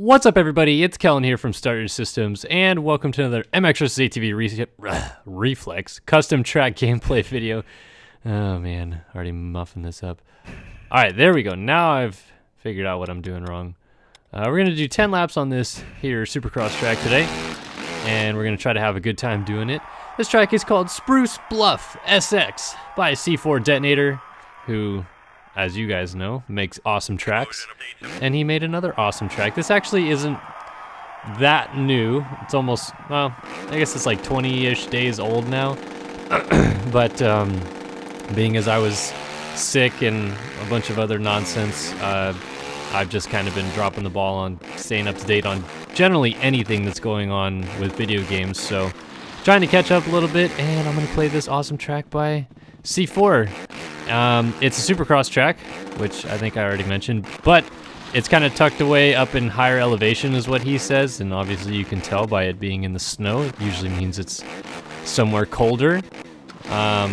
What's up, everybody? It's Kellen here from Starter Systems, and welcome to another MX vs. ATV Reflex custom track gameplay video. Oh man, already muffing this up. Alright, there we go. Now I've figured out what I'm doing wrong. We're going to do 10 laps on this here Supercross track today, and we're going to try to have a good time doing it. This track is called Spruce Bluff SX by C4 Detonator, who, as you guys know, makes awesome tracks, and he made another awesome track. This actually isn't that new. It's almost, well, I guess it's like 20-ish days old now, but being as I was sick and a bunch of other nonsense, I've just kind of been dropping the ball on staying up to date on generally anything that's going on with video games, so trying to catch up a little bit, and I'm going to play this awesome track by C4. It's a Supercross track, which I think I already mentioned, but it's kind of tucked away up in higher elevation is what he says, and obviously you can tell by it being in the snow. It usually means it's somewhere colder. I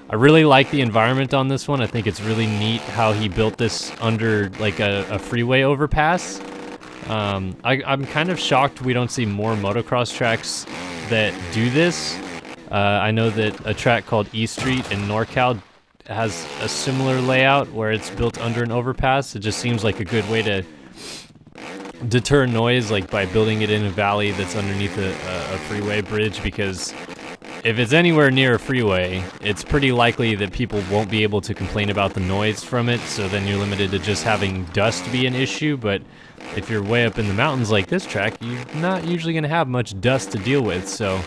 really like the environment on this one. I think it's really neat how he built this under like a freeway overpass. I'm kind of shocked we don't see more motocross tracks that do this. I know that a track called E Street in NorCal has a similar layout where it's built under an overpass. It just seems like a good way to deter noise, like by building it in a valley that's underneath a freeway bridge, because if it's anywhere near a freeway, it's pretty likely that people won't be able to complain about the noise from it, so then you're limited to just having dust be an issue. But if you're way up in the mountains like this track, you're not usually going to have much dust to deal with, so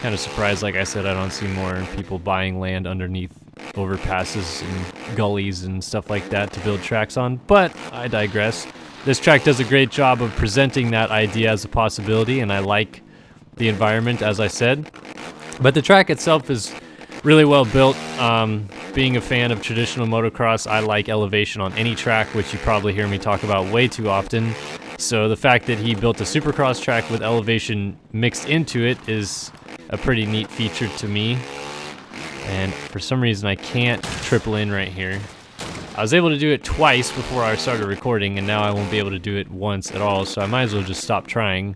kind of surprised, like I said, I don't see more people buying land underneath overpasses and gullies and stuff like that to build tracks on, but I digress. This track does a great job of presenting that idea as a possibility, and I like the environment, as I said. But the track itself is really well built. Being a fan of traditional motocross, I like elevation on any track, which you probably hear me talk about way too often. So the fact that he built a Supercross track with elevation mixed into it is a pretty neat feature to me. And for some reason I can't triple in right here. I was able to do it twice before I started recording, and now I won't be able to do it once at all, so I might as well just stop trying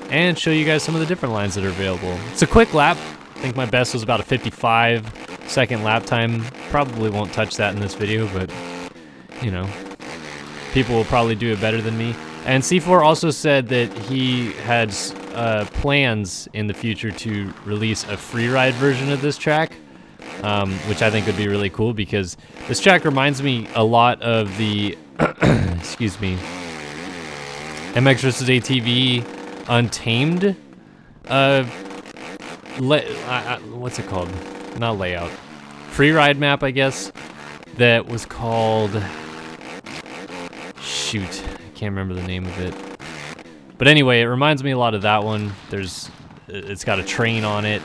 and show you guys some of the different lines that are available. It's a quick lap. I think my best was about a 55-second lap time. Probably won't touch that in this video, but you know, people will probably do it better than me. And C4 also said that he had plans in the future to release a freeride version of this track, which I think would be really cool, because this track reminds me a lot of the excuse me, MX vs. ATV Untamed what's it called? Not layout. Freeride map, I guess. That was called, shoot, I can't remember the name of it. But anyway, it reminds me a lot of that one. It's got a train on it.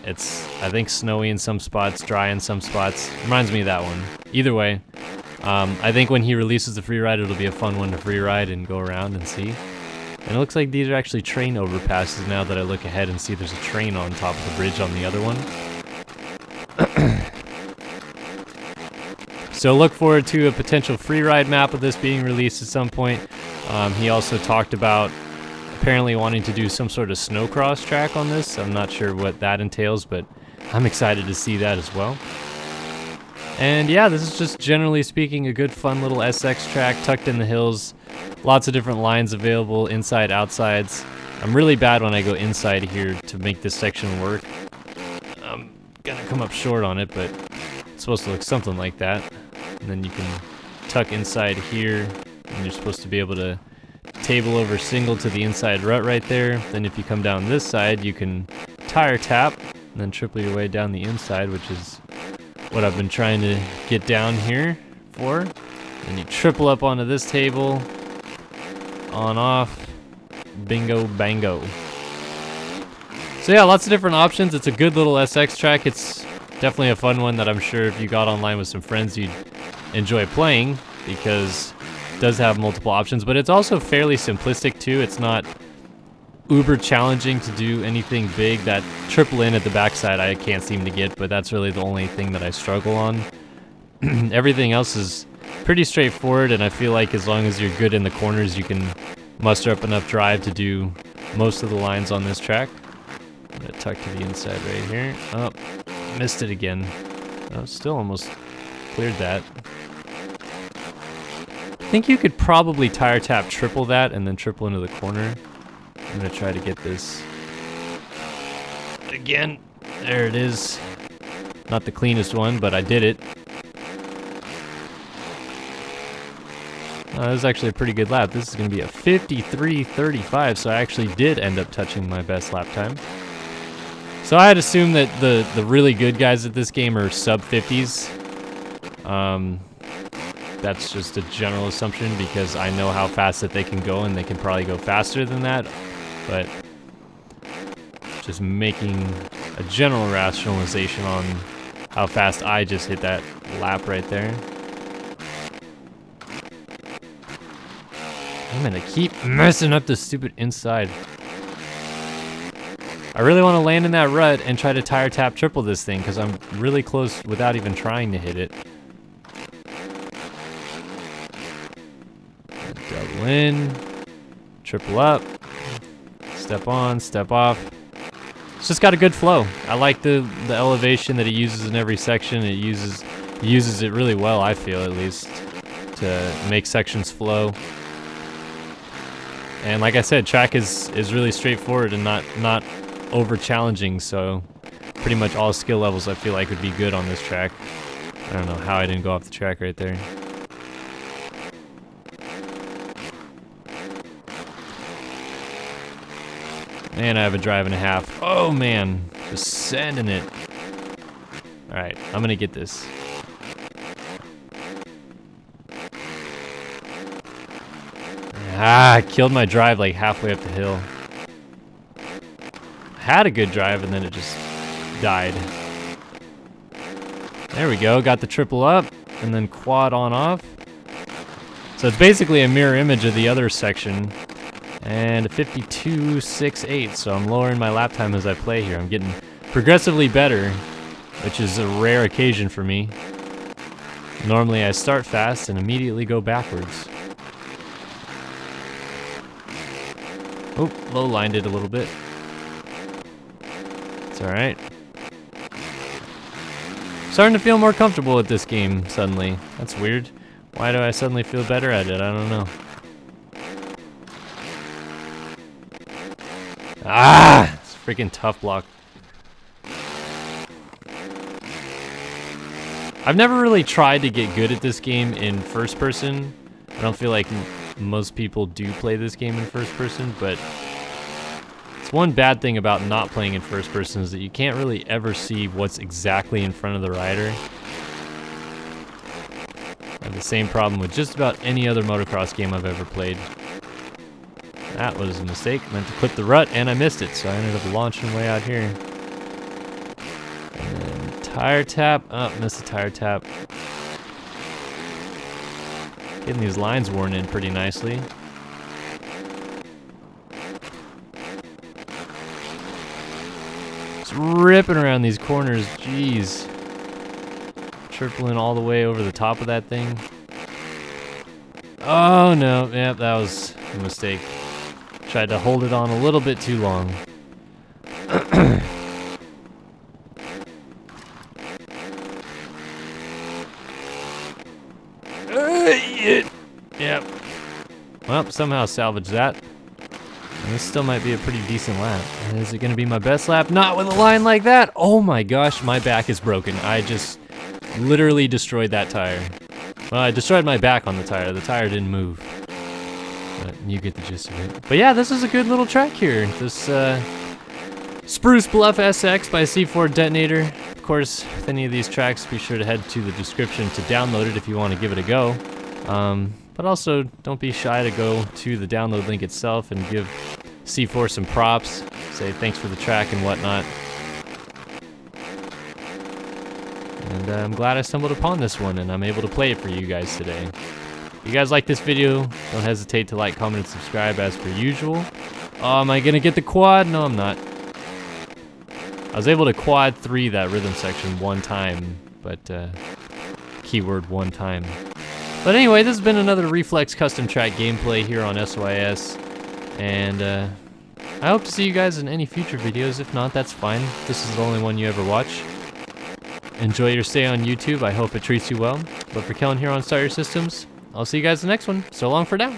It's, I think, snowy in some spots, dry in some spots. Reminds me of that one. Either way, I think when he releases the freeride, it'll be a fun one to freeride and go around and see. And it looks like these are actually train overpasses now that I look ahead and see there's a train on top of the bridge on the other one. So look forward to a potential freeride map of this being released at some point. He also talked about apparently wanting to do some sort of snowcross track on this. I'm not sure what that entails, but I'm excited to see that as well. And yeah, this is just generally speaking a good fun little SX track tucked in the hills. Lots of different lines available, inside, outsides. I'm really bad when I go inside here to make this section work. I'm gonna come up short on it, but it's supposed to look something like that. And then you can tuck inside here, and you're supposed to be able to table over single to the inside rut right there. Then if you come down this side, you can tire tap, and then triple your way down the inside, which is what I've been trying to get down here for. And you triple up onto this table, on off, bingo bango. So yeah, lots of different options. It's a good little SX track. It's definitely a fun one that I'm sure if you got online with some friends you'd enjoy playing, because it does have multiple options, but it's also fairly simplistic too. It's not uber challenging to do anything big. That triple in at the backside I can't seem to get, but that's really the only thing that I struggle on. Everything else is pretty straightforward, and I feel like as long as you're good in the corners, you can muster up enough drive to do most of the lines on this track. I'm gonna tuck to the inside right here. Oh, missed it again. Oh, still almost cleared that. I think you could probably tire tap triple that and then triple into the corner. I'm gonna try to get this again. There it is. Not the cleanest one, but I did it. That was actually a pretty good lap. This is going to be a 53:35, so I actually did end up touching my best lap time. So I had assumed that the really good guys at this game are sub 50s. That's just a general assumption because I know how fast that they can go, and they can probably go faster than that. But just making a general rationalization on how fast I just hit that lap right there. I'm gonna keep messing up the stupid inside. I really want to land in that rut and try to tire tap triple this thing because I'm really close without even trying to hit it. Double in, triple up, step on, step off. It's just got a good flow. I like the elevation that it uses in every section. It uses it really well, I feel, at least, to make sections flow. And like I said, track is really straightforward and not over challenging, so pretty much all skill levels I feel like would be good on this track. I don't know how I didn't go off the track right there. And I have a drive and a half. Oh man, just sending it. Alright, I'm gonna get this. I killed my drive like halfway up the hill. Had a good drive and then it just died. There we go, got the triple up and then quad on off. So it's basically a mirror image of the other section. And a 52.68, so I'm lowering my lap time as I play here. I'm getting progressively better, which is a rare occasion for me. Normally I start fast and immediately go backwards. Oh, low-lined it a little bit. It's alright. Starting to feel more comfortable with this game suddenly. That's weird. Why do I suddenly feel better at it? I don't know. Ah! It's a freaking tough block. I've never really tried to get good at this game in first person. I don't feel like most people do play this game in first person, but it's one bad thing about not playing in first person is that you can't really ever see what's exactly in front of the rider. I have the same problem with just about any other motocross game I've ever played. That was a mistake. I meant to clip the rut and I missed it, so I ended up launching way out here. And then tire tap. Oh, missed the tire tap. Getting these lines worn in pretty nicely. Just ripping around these corners, jeez. Tripling all the way over the top of that thing. Oh no, yep, that was a mistake. Tried to hold it on a little bit too long. Yep. Well, somehow salvaged that. And this still might be a pretty decent lap. Is it going to be my best lap? Not with a line like that! Oh my gosh, my back is broken. I just literally destroyed that tire. Well, I destroyed my back on the tire. The tire didn't move. But you get the gist of it. But yeah, this is a good little track here. This Spruce Bluff SX by C4 Detonator. Of course, with any of these tracks, be sure to head to the description to download it if you want to give it a go. But also, don't be shy to go to the download link itself and give C4 some props. Say thanks for the track and whatnot. And I'm glad I stumbled upon this one and I'm able to play it for you guys today. If you guys like this video, don't hesitate to like, comment, and subscribe as per usual. Oh, am I gonna get the quad? No, I'm not. I was able to quad 3 that rhythm section one time, but keyword one time. But anyway, this has been another Reflex custom track gameplay here on SYS. And I hope to see you guys in any future videos. If not, that's fine. This is the only one you ever watch. Enjoy your stay on YouTube. I hope it treats you well. But for Kellen here on Starter Systems, I'll see you guys in the next one. So long for now.